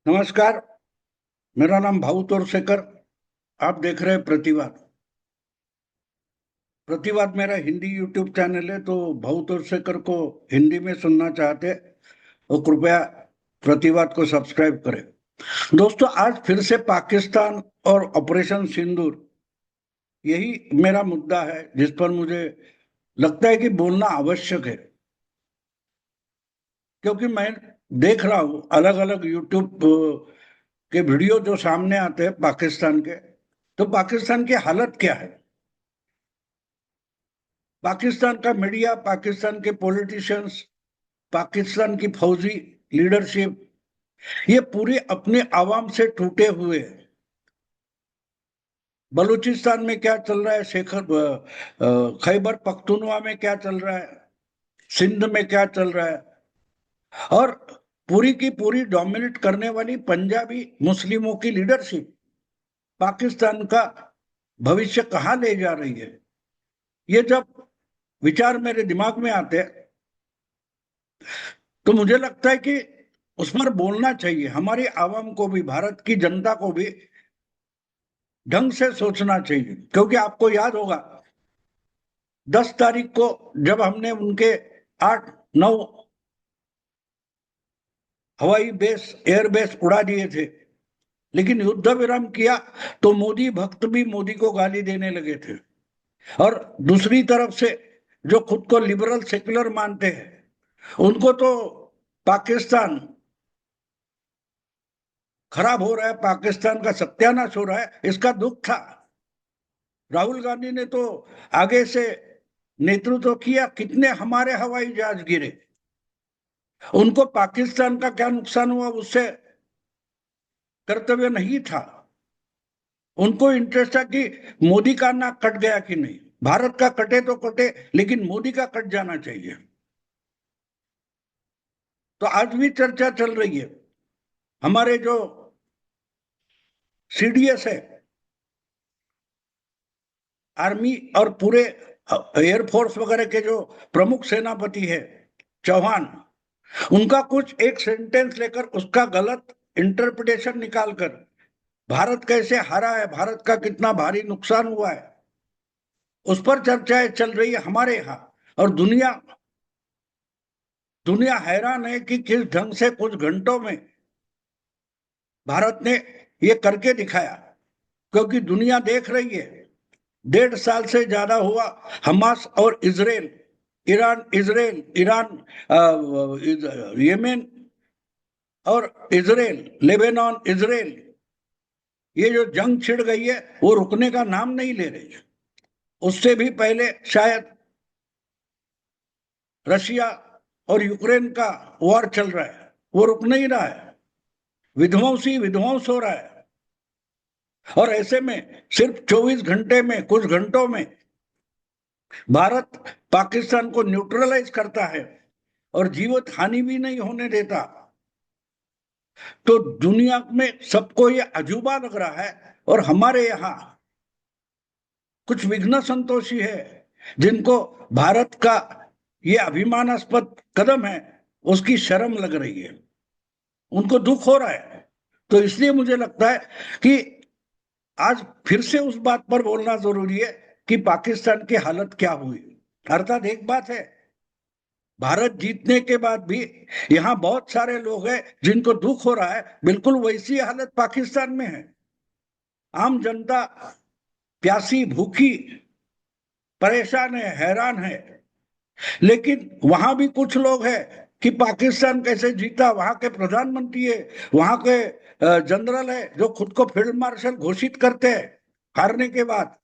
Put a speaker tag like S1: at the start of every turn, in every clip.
S1: नमस्कार। मेरा नाम भाऊ तोरसेकर। आप देख रहे हैं प्रतिवाद। प्रतिवाद मेरा हिंदी यूट्यूब चैनल है, तो भाऊ तोरसेकर को हिंदी में सुनना चाहते तो कृपया प्रतिवाद को सब्सक्राइब करें। दोस्तों, आज फिर से पाकिस्तान और ऑपरेशन सिंदूर, यही मेरा मुद्दा है जिस पर मुझे लगता है कि बोलना आवश्यक है। क्योंकि मैं देख रहा हूँ अलग अलग यूट्यूब के वीडियो जो सामने आते हैं पाकिस्तान के, तो पाकिस्तान की हालत क्या है। पाकिस्तान का मीडिया, पाकिस्तान के पॉलिटिशियंस, पाकिस्तान की फौजी लीडरशिप, ये पूरी अपने आवाम से टूटे हुए हैं। बलूचिस्तान में क्या चल रहा है, खैबर पख्तूनवा में क्या चल रहा है, सिंध में क्या चल रहा है, और पूरी की पूरी डोमिनेट करने वाली पंजाबी मुस्लिमों की लीडरशिप पाकिस्तान का भविष्य कहाँ ले जा रही है। ये जब विचार मेरे दिमाग में आते हैं तो मुझे लगता है कि उस पर बोलना चाहिए। हमारी आवाम को भी, भारत की जनता को भी ढंग से सोचना चाहिए। क्योंकि आपको याद होगा 10 तारीख को जब हमने उनके 8-9 हवाई बेस, एयरबेस उड़ा दिए थे, लेकिन युद्ध विराम किया तो मोदी भक्त भी मोदी को गाली देने लगे थे। और दूसरी तरफ से जो खुद को लिबरल सेक्युलर मानते हैं, उनको तो पाकिस्तान खराब हो रहा है, पाकिस्तान का सत्यानाश हो रहा है, इसका दुख था। राहुल गांधी ने तो आगे से नेतृत्व किया, कितने हमारे हवाई जहाज गिरे। उनको पाकिस्तान का क्या नुकसान हुआ उससे कर्तव्य नहीं था। उनको इंटरेस्ट था कि मोदी का नाक कट गया कि नहीं। भारत का कटे तो कटे, लेकिन मोदी का कट जाना चाहिए। तो आज भी चर्चा चल रही है। हमारे जो सीडीएस है, आर्मी और पूरे एयरफोर्स वगैरह के जो प्रमुख सेनापति है, चौहान, उनका कुछ एक सेंटेंस लेकर उसका गलत इंटरप्रिटेशन निकालकर भारत कैसे हारा है, भारत का कितना भारी नुकसान हुआ है, उस पर चर्चाएं चल रही है हमारे यहाँ। और दुनिया दुनिया हैरान है कि किस ढंग से कुछ घंटों में भारत ने ये करके दिखाया। क्योंकि दुनिया देख रही है, 1.5 साल से ज्यादा हुआ हमास और इजराइल, ईरान, यमन और इजराइल, लेबनान, इजराइल, ये जो जंग छिड़ गई है वो रुकने का नाम नहीं ले रही है। उससे भी पहले शायद रशिया और यूक्रेन का वॉर चल रहा है, वो रुक नहीं रहा है। विध्वंस ही विध्वंस हो रहा है। और ऐसे में सिर्फ 24 घंटे में, कुछ घंटों में भारत पाकिस्तान को न्यूट्रलाइज करता है और जीवित हानि भी नहीं होने देता। तो दुनिया में सबको ये अजूबा लग रहा है। और हमारे यहाँ कुछ विघ्न संतोषी है जिनको भारत का ये अभिमानास्पद कदम है उसकी शर्म लग रही है, उनको दुख हो रहा है। तो इसलिए मुझे लगता है कि आज फिर से उस बात पर बोलना जरूरी है कि पाकिस्तान की हालत क्या हुई। अर्थात एक बात है, भारत जीतने के बाद भी यहाँ बहुत सारे लोग हैं जिनको दुख हो रहा है, बिल्कुल वैसी हालत पाकिस्तान में है। आम जनता प्यासी, भूखी, परेशान है, हैरान है। लेकिन वहां भी कुछ लोग हैं कि पाकिस्तान कैसे जीता, वहां के प्रधानमंत्री है, वहां के जनरल है जो खुद को फील्ड मार्शल घोषित करते हैं हारने के बाद।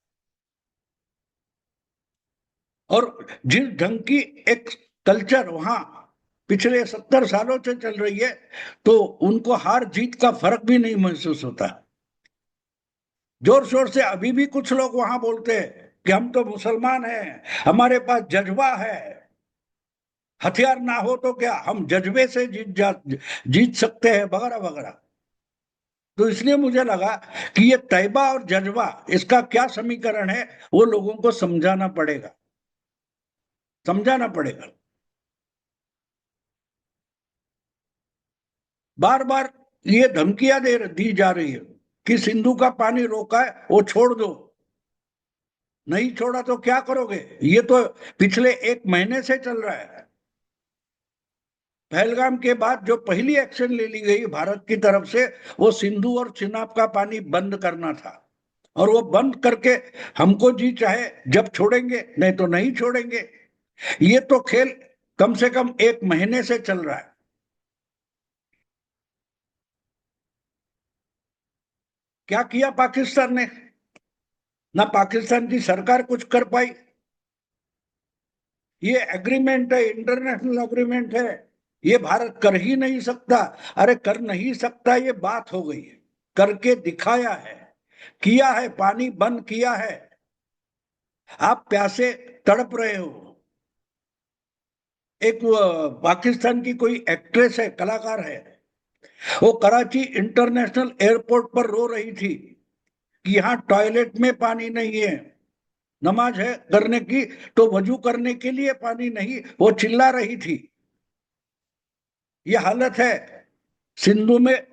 S1: और जिस ढंग की एक कल्चर वहां पिछले 70 सालों से चल रही है, तो उनको हार जीत का फर्क भी नहीं महसूस होता। जोर शोर से अभी भी कुछ लोग वहां बोलते हैं कि हम तो मुसलमान हैं, हमारे पास जज्बा है, हथियार ना हो तो क्या, हम जज्बे से जीत सकते हैं, वगैरह वगैरह। तो इसलिए मुझे लगा कि ये तैबा और जज्बा, इसका क्या समीकरण है, वो लोगों को समझाना पड़ेगा, समझाना पड़ेगा। बार बार ये धमकियां दी जा रही है कि सिंधु का पानी रोका है, वो छोड़ दो। नहीं छोड़ा तो क्या करोगे? ये तो पिछले 1 महीने से चल रहा है। पहलगाम के बाद जो पहली एक्शन ले ली गई भारत की तरफ से, वो सिंधु और चिनाब का पानी बंद करना था। और वो बंद करके हमको जी चाहे जब छोड़ेंगे, नहीं तो नहीं छोड़ेंगे। ये तो खेल कम से कम 1 महीने से चल रहा है। क्या किया पाकिस्तान ने? ना पाकिस्तान की सरकार कुछ कर पाई। ये एग्रीमेंट है, इंटरनेशनल एग्रीमेंट है, ये भारत कर ही नहीं सकता। अरे कर नहीं सकता ये बात हो गई है, करके दिखाया है, किया है, पानी बंद किया है। आप प्यासे तड़प रहे हो। एक पाकिस्तान की कोई एक्ट्रेस है, कलाकार है, वो कराची इंटरनेशनल एयरपोर्ट पर रो रही थी कि यहाँ टॉयलेट में पानी नहीं है, नमाज है करने की तो वजू करने के लिए पानी नहीं, वो चिल्ला रही थी। ये हालत है। सिंधु में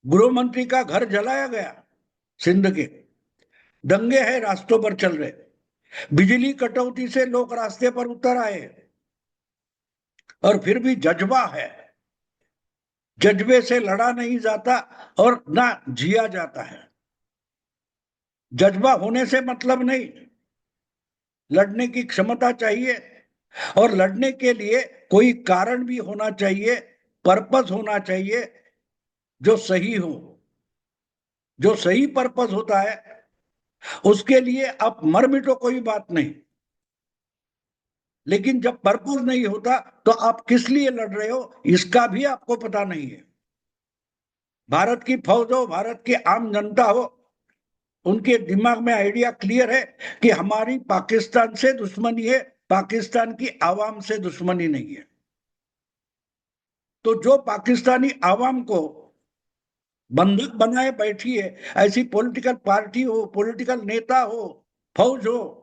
S1: गृह मंत्री का घर जलाया गया, सिंध के दंगे हैं रास्तों पर चल रहे, बिजली कटौती से लोग रास्ते पर उतर आए, और फिर भी जज्बा है। जज्बे से लड़ा नहीं जाता और ना जिया जाता है। जज्बा होने से मतलब नहीं, लड़ने की क्षमता चाहिए, और लड़ने के लिए कोई कारण भी होना चाहिए, पर्पस होना चाहिए जो सही हो। जो सही पर्पस होता है उसके लिए आप मर मिटो, कोई बात नहीं। लेकिन जब पर्पस नहीं होता तो आप किस लिए लड़ रहे हो इसका भी आपको पता नहीं है। भारत की फौज हो, भारत की आम जनता हो, उनके दिमाग में आइडिया क्लियर है कि हमारी पाकिस्तान से दुश्मनी है, पाकिस्तान की आवाम से दुश्मनी नहीं है। तो जो पाकिस्तानी आवाम को बंधक बनाए बैठी है, ऐसी पॉलिटिकल पार्टी हो, पॉलिटिकल नेता हो, फौज हो,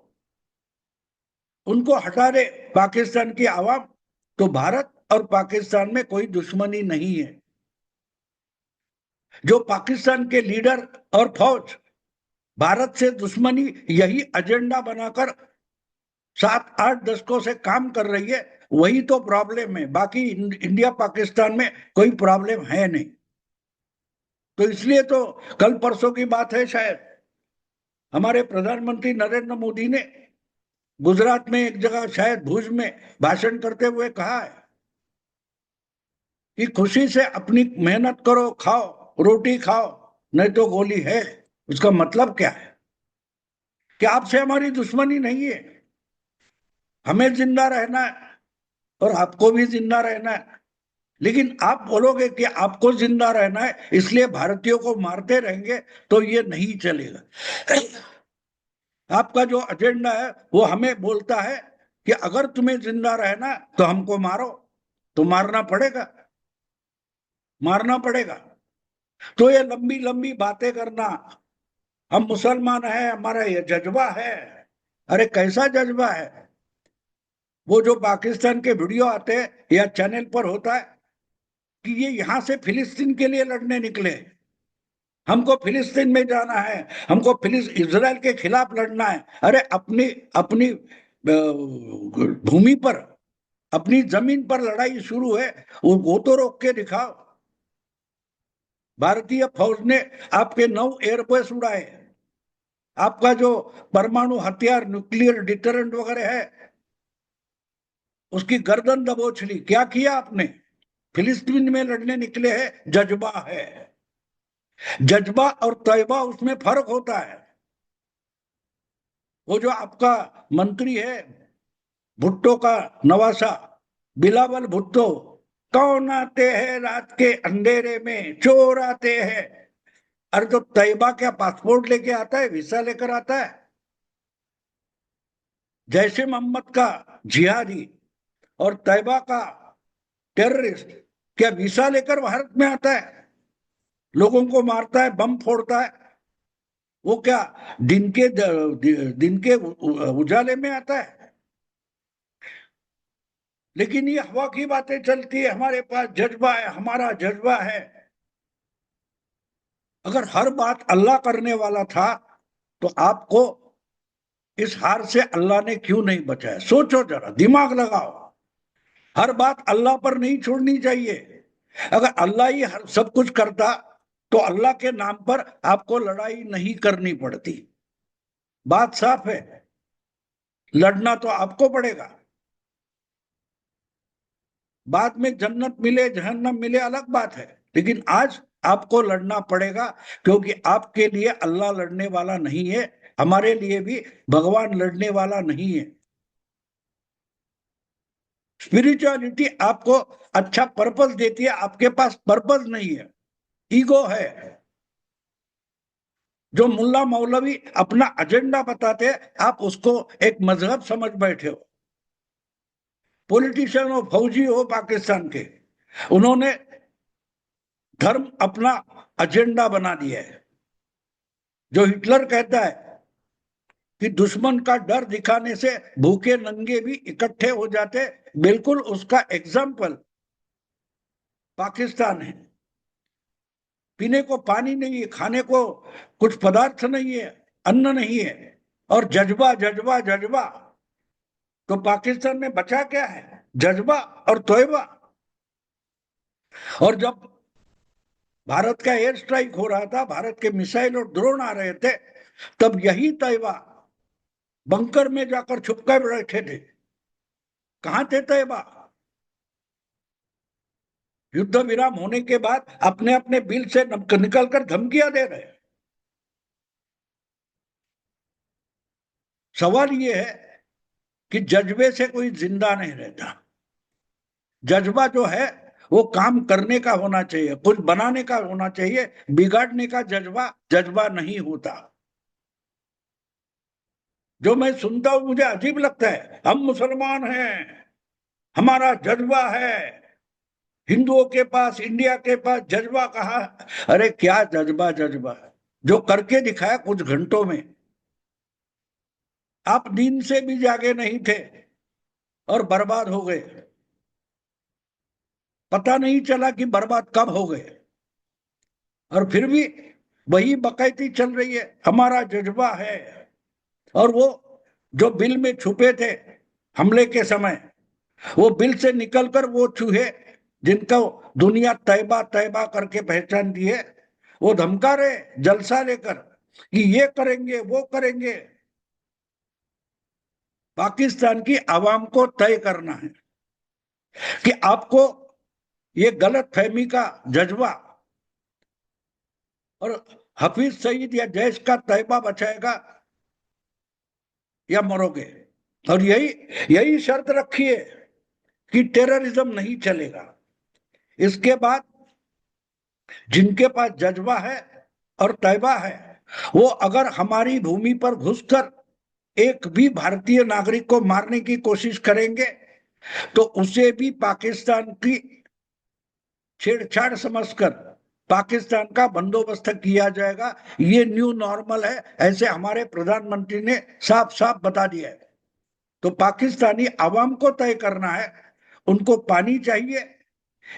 S1: उनको हटा दे पाकिस्तान की आवाम, तो भारत और पाकिस्तान में कोई दुश्मनी नहीं है। जो पाकिस्तान के लीडर और फौज भारत से दुश्मनी यही एजेंडा बनाकर 7 8 दशकों से काम कर रही है, वही तो प्रॉब्लम है। बाकी इंडिया पाकिस्तान में कोई प्रॉब्लम है नहीं। तो इसलिए तो कल परसों की बात है शायद, हमारे प्रधानमंत्री नरेंद्र मोदी ने गुजरात में एक जगह शायद भुज में भाषण करते हुए कहा है कि खुशी से अपनी मेहनत करो, खाओ, रोटी खाओ, नहीं तो गोली है। उसका मतलब क्या है? कि आपसे हमारी दुश्मनी नहीं है, हमें जिंदा रहना है और आपको भी जिंदा रहना है। लेकिन आप बोलोगे कि आपको जिंदा रहना है इसलिए भारतीयों को मारते रहेंगे, तो ये नहीं चलेगा। आपका जो एजेंडा है वो हमें बोलता है कि अगर तुम्हें जिंदा रहना तो हमको मारो, तो मारना पड़ेगा, मारना पड़ेगा। तो ये लंबी लंबी बातें करना, हम मुसलमान हैं, हमारा ये जज्बा है, अरे कैसा जज्बा है? वो जो पाकिस्तान के वीडियो आते हैं या चैनल पर होता है कि ये यहां से फिलिस्तीन के लिए लड़ने निकले, हमको फिलिस्तीन में जाना है, हमको इजराइल के खिलाफ लड़ना है। अरे अपनी अपनी भूमि पर, अपनी जमीन पर लड़ाई शुरू है, वो तो रोक के दिखाओ। भारतीय फौज ने आपके 9 एयरबेस उड़ाए, आपका जो परमाणु हथियार, न्यूक्लियर डिटरेंट वगैरह है, उसकी गर्दन दबोच ली। क्या किया आपने? फिलिस्तीन में लड़ने निकले हैं, जज्बा है। जज्बा और तैयबा, उसमें फर्क होता है। वो जो आपका मंत्री है, भुट्टो का नवासा, बिलावल भुट्टो, कौन आते हैं रात के अंधेरे में, चोर आते हैं। अरे तो तैयबा क्या पासपोर्ट लेके आता है, वीसा लेकर आता है? जैसे मोहम्मद का जिहादी और तैयबा का टेररिस्ट क्या वीसा लेकर भारत में आता है? लोगों को मारता है, बम फोड़ता है, वो क्या दिन के उजाले में आता है? लेकिन ये हवा की बातें चलती है, हमारे पास जज्बा है, हमारा जज्बा है। अगर हर बात अल्लाह करने वाला था तो आपको इस हार से अल्लाह ने क्यों नहीं बचाया? सोचो जरा, दिमाग लगाओ। हर बात अल्लाह पर नहीं छोड़नी चाहिए। अगर अल्लाह ही सब कुछ करता तो अल्लाह के नाम पर आपको लड़ाई नहीं करनी पड़ती। बात साफ है, लड़ना तो आपको पड़ेगा। बाद में जन्नत मिले जहन्नम मिले अलग बात है, लेकिन आज आपको लड़ना पड़ेगा, क्योंकि आपके लिए अल्लाह लड़ने वाला नहीं है, हमारे लिए भी भगवान लड़ने वाला नहीं है। स्पिरिचुअलिटी आपको अच्छा पर्पस देती है, आपके पास पर्पस नहीं है, ईगो है। जो मुल्ला मौलवी अपना एजेंडा बताते हैं, आप उसको एक मजहब समझ बैठे हो। पॉलिटिशियन हो, फौजी हो पाकिस्तान के, उन्होंने धर्म अपना एजेंडा बना दिया है। जो हिटलर कहता है कि दुश्मन का डर दिखाने से भूखे नंगे भी इकट्ठे हो जाते, बिल्कुल उसका एग्जाम्पल पाकिस्तान है। पीने को पानी नहीं है, खाने को कुछ पदार्थ नहीं है, अन्न नहीं है, और जज्बा जज्बा जज्बा। तो पाकिस्तान में बचा क्या है? जज्बा और तौबा। और जब भारत का एयर स्ट्राइक हो रहा था, भारत के मिसाइल और ड्रोन आ रहे थे, तब यही तौबा बंकर में जाकर छुप कर बैठे थे। कहां थे तौबा? युद्ध विराम होने के बाद अपने अपने बिल से निकलकर धमकियां दे रहे। सवाल यह है कि जज्बे से कोई जिंदा नहीं रहता। जज्बा जो है वो काम करने का होना चाहिए, कुछ बनाने का होना चाहिए। बिगाड़ने का जज्बा जज्बा नहीं होता। जो मैं सुनता हूं मुझे अजीब लगता है, हम मुसलमान हैं, हमारा जज्बा है। हिंदुओं के पास, इंडिया के पास जज्बा कहाँ? अरे क्या जज्बा जज्बा, जो करके दिखाया कुछ घंटों में। आप नींद से भी जागे नहीं थे और बर्बाद हो गए, पता नहीं चला कि बर्बाद कब हो गए। और फिर भी वही बकैती चल रही है, हमारा जज्बा है। और वो जो बिल में छुपे थे हमले के समय, वो बिल से निकलकर वो चूहे जिनका दुनिया तैबा तैबा करके पहचान दी है, वो धमका रहे जलसा लेकर कि ये करेंगे वो करेंगे। पाकिस्तान की आवाम को तय करना है कि आपको ये गलत फहमी का जज्बा और हफीज सईद या जैश का तैबा बचाएगा या मरोगे। और यही यही शर्त रखी है कि टेररिज्म नहीं चलेगा। इसके बाद जिनके पास जज्बा है और तैबा है, वो अगर हमारी भूमि पर घुसकर एक भी भारतीय नागरिक को मारने की कोशिश करेंगे तो उसे भी पाकिस्तान की छेड़छाड़ समझकर पाकिस्तान का बंदोबस्त किया जाएगा। ये न्यू नॉर्मल है, ऐसे हमारे प्रधानमंत्री ने साफ साफ बता दिया है। तो पाकिस्तानी आवाम को तय करना है, उनको पानी चाहिए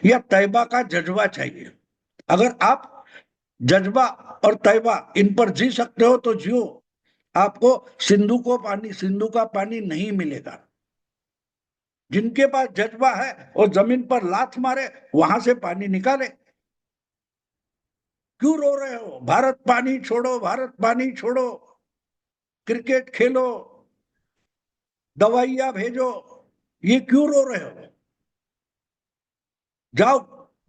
S1: या तैबा का जज्बा चाहिए। अगर आप जज्बा और तैबा इन पर जी सकते हो तो जियो, आपको सिंधु का पानी नहीं मिलेगा। जिनके पास जज्बा है वो जमीन पर लात मारे, वहां से पानी निकाले। क्यों रो रहे हो? भारत पानी छोड़ो, भारत पानी छोड़ो, क्रिकेट खेलो, दवाइयां भेजो, ये क्यों रो रहे हो? जाओ,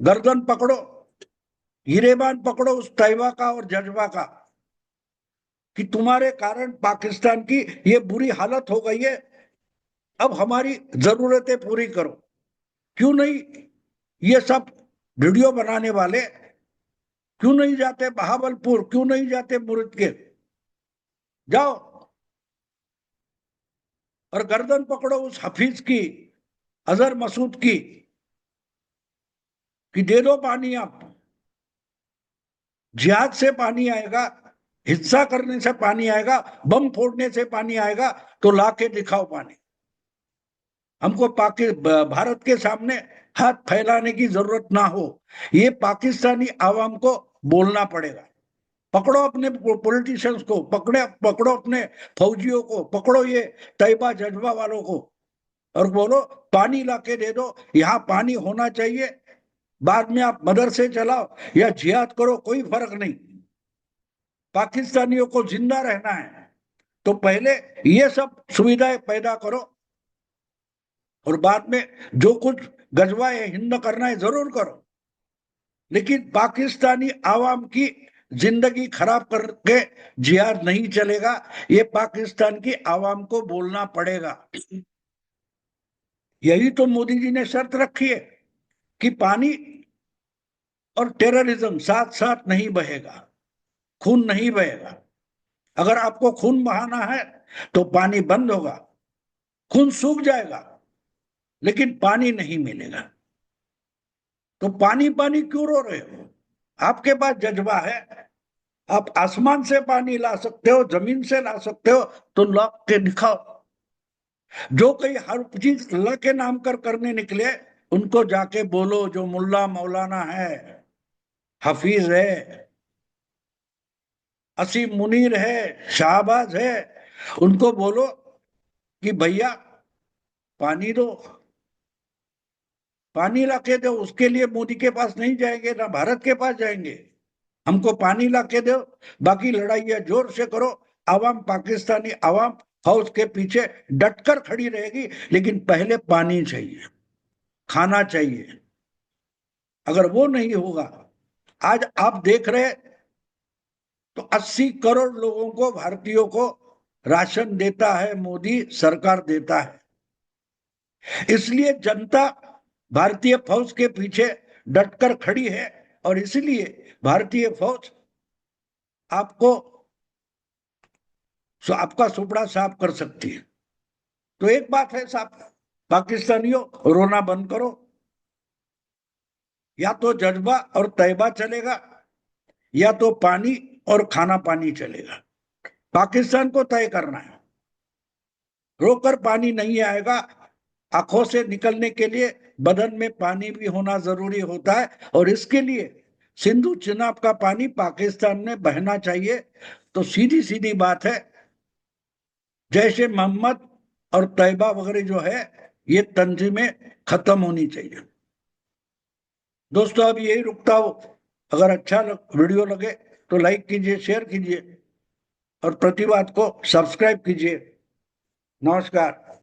S1: गर्दन पकड़ो, गिरेबान पकड़ो उस तैबा का और जज्बा का कि तुम्हारे कारण पाकिस्तान की ये बुरी हालत हो गई है, अब हमारी जरूरतें पूरी करो। क्यों नहीं ये सब वीडियो बनाने वाले क्यों नहीं जाते बहावलपुर, क्यों नहीं जाते मुर्शिदकुल? जाओ और गर्दन पकड़ो उस हफीज की, अजहर मसूद की, कि दे दो पानी। आप जिहाद से पानी आएगा, हिंसा करने से पानी आएगा, बम फोड़ने से पानी आएगा, तो ला के दिखाओ पानी। हमको भारत के सामने हाथ फैलाने की जरूरत ना हो, ये पाकिस्तानी आवाम को बोलना पड़ेगा। पकड़ो अपने पॉलिटिशियंस को, पकड़ो अपने फौजियों को, पकड़ो ये तैयबा जज्बा वालों को और बोलो पानी लाके दे दो, यहाँ पानी होना चाहिए। बाद में आप मदरसे चलाओ या जिहाद करो, कोई फर्क नहीं। पाकिस्तानियों को जिंदा रहना है तो पहले ये सब सुविधाएं पैदा करो और बाद में जो कुछ गजवाए हिंद करना है जरूर करो, लेकिन पाकिस्तानी आवाम की जिंदगी खराब करके जिहाद नहीं चलेगा। ये पाकिस्तान की आवाम को बोलना पड़ेगा। यही तो मोदी जी ने शर्त रखी है कि पानी और टेररिज्म साथ साथ नहीं बहेगा, खून नहीं बहेगा। अगर आपको खून बहाना है तो पानी बंद होगा, खून सूख जाएगा, लेकिन पानी नहीं मिलेगा। तो पानी पानी क्यों रो रहे हो? आपके पास जज्बा है, आप आसमान से पानी ला सकते हो, जमीन से ला सकते हो, तो ला के दिखाओ। जो कहीं हर चीज अल्लाह के नाम कर करने निकले, उनको जाके बोलो जो मुल्ला मौलाना है, हफीज है, असीम मुनीर है, शाहबाज है, उनको बोलो कि भैया पानी दो, पानी लाके दो। उसके लिए मोदी के पास नहीं जाएंगे, ना भारत के पास जाएंगे। हमको पानी लाके दो, बाकी लड़ाइयां जोर से करो। आवाम, पाकिस्तानी आवाम फौज के पीछे डटकर खड़ी रहेगी, लेकिन पहले पानी चाहिए, खाना चाहिए। अगर वो नहीं होगा, आज आप देख रहे तो 80 करोड़ लोगों को, भारतीयों को राशन देता है मोदी, सरकार देता है। इसलिए जनता भारतीय फौज के पीछे डटकर खड़ी है और इसलिए भारतीय फौज आपको आपका सुपड़ा साफ कर सकती है। तो एक बात है साहब, पाकिस्तानियों रोना बंद करो। या तो जज्बा और तैयबा चलेगा, या तो पानी और खाना पानी चलेगा। पाकिस्तान को तय करना है। रोकर पानी नहीं आएगा। आंखों से निकलने के लिए बदन में पानी भी होना जरूरी होता है और इसके लिए सिंधु चिनाब का पानी पाकिस्तान में बहना चाहिए। तो सीधी सीधी बात है, जैसे मोहम्मद और तैयबा वगैरह जो है, ये तंजीमें खत्म होनी चाहिए। दोस्तों अब यही रुकता हूं। अगर अच्छा वीडियो लगे तो लाइक कीजिए, शेयर कीजिए और प्रतिवाद को सब्सक्राइब कीजिए। नमस्कार।